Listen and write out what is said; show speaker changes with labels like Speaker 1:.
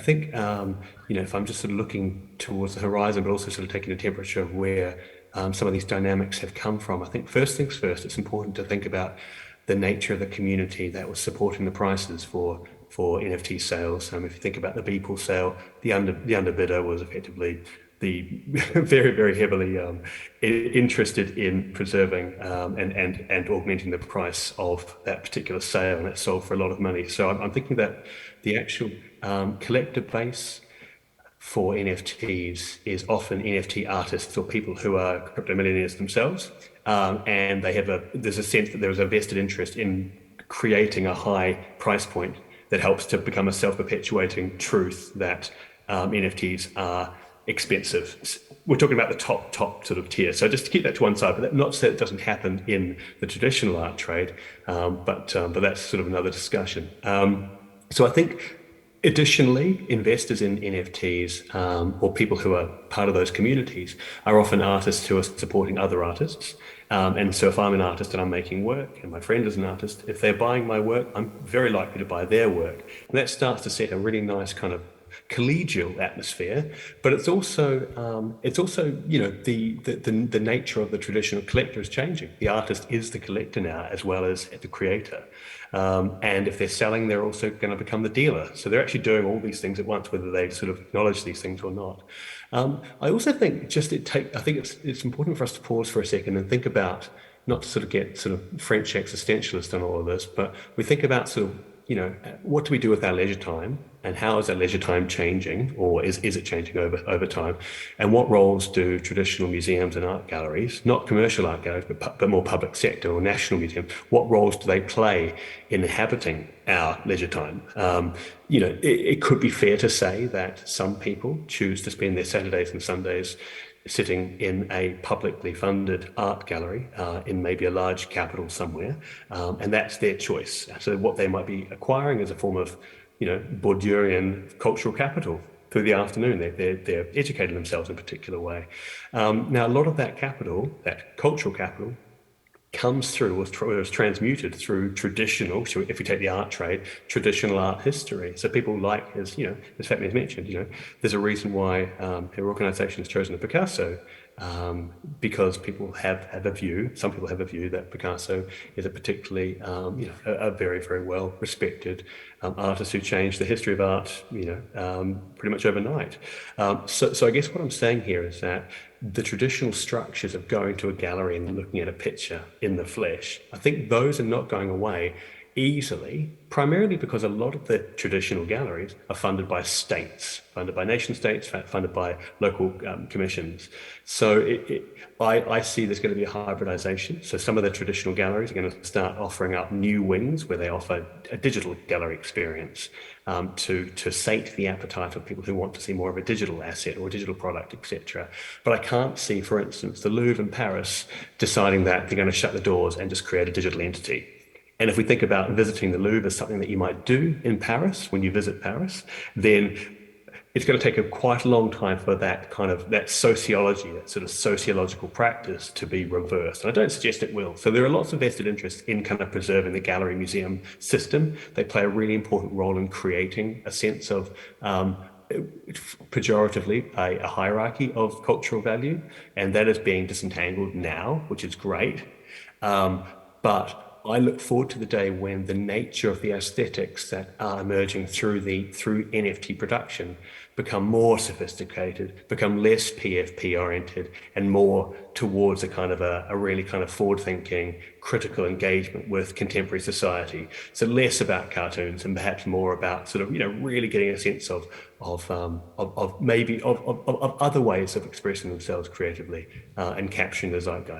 Speaker 1: think, if I'm just sort of looking towards the horizon, but also sort of taking the temperature of where some of these dynamics have come from, I think first things first, it's important to think about the nature of the community that was supporting the prices for NFT sales. If you think about the Beeple sale, the underbidder was effectively the very, very heavily interested in preserving and augmenting the price of that particular sale, and it sold for a lot of money. So I'm thinking that the actual collector base for NFTs is often NFT artists or people who are crypto millionaires themselves, and there's a sense that there's a vested interest in creating a high price point that helps to become a self-perpetuating truth that NFTs are expensive. We're talking about the top sort of tier. So just to keep that to one side, but not to say it doesn't happen in the traditional art trade, but that's sort of another discussion. So I think additionally, investors in NFTs or people who are part of those communities are often artists who are supporting other artists. And so if I'm an artist and I'm making work and my friend is an artist, if they're buying my work, I'm very likely to buy their work. And that starts to set a really nice kind of collegial atmosphere, but it's also the nature of the traditional collector is changing. The artist is the collector now as well as the creator, and if they're selling, they're also going to become the dealer. So they're actually doing all these things at once, whether they sort of acknowledge these things or not. I also think I think it's important for us to pause for a second and think about, not to sort of get sort of French existentialist on all of this, but we think about sort of, what do we do with our leisure time, and how is our leisure time changing, or is it changing over time? And what roles do traditional museums and art galleries, not commercial art galleries, but more public sector or national museums, what roles do they play in inhabiting our leisure time? It could be fair to say that some people choose to spend their Saturdays and Sundays sitting in a publicly funded art gallery in maybe a large capital somewhere, and that's their choice. So what they might be acquiring is a form of, Bordurian cultural capital through the afternoon. They're educating themselves in a particular way. Now, a lot of that capital, that cultural capital, comes through, was transmuted through traditional, so if we take the art trade, traditional art history. So people like, as Fatmire has mentioned, there's a reason why their organisation has chosen a Picasso, because some people have a view that Picasso is a particularly, a very, very well respected artist who changed the history of art, pretty much overnight. So I guess what I'm saying here is that the traditional structures of going to a gallery and looking at a picture in the flesh, I think those are not going away easily, primarily because a lot of the traditional galleries are funded by states, funded by nation states, funded by local commissions. So I see there's going to be a hybridization. So some of the traditional galleries are going to start offering up new wings where they offer a digital gallery experience to sate the appetite of people who want to see more of a digital asset or a digital product, etc. But I can't see, for instance, the Louvre in Paris deciding that they're going to shut the doors and just create a digital entity. And if we think about visiting the Louvre as something that you might do in Paris when you visit Paris, then it's going to take quite a long time for that sociology, that sort of sociological practice to be reversed. And I don't suggest it will. So there are lots of vested interests in kind of preserving the gallery museum system. They play a really important role in creating a sense of, pejoratively, a hierarchy of cultural value. And that is being disentangled now, which is great. But I look forward to the day when the nature of the aesthetics that are emerging through NFT production become more sophisticated, become less PFP oriented, and more towards a really kind of forward-thinking, critical engagement with contemporary society. So less about cartoons and perhaps more about sort of really getting a sense of other ways of expressing themselves creatively and capturing the zeitgeist.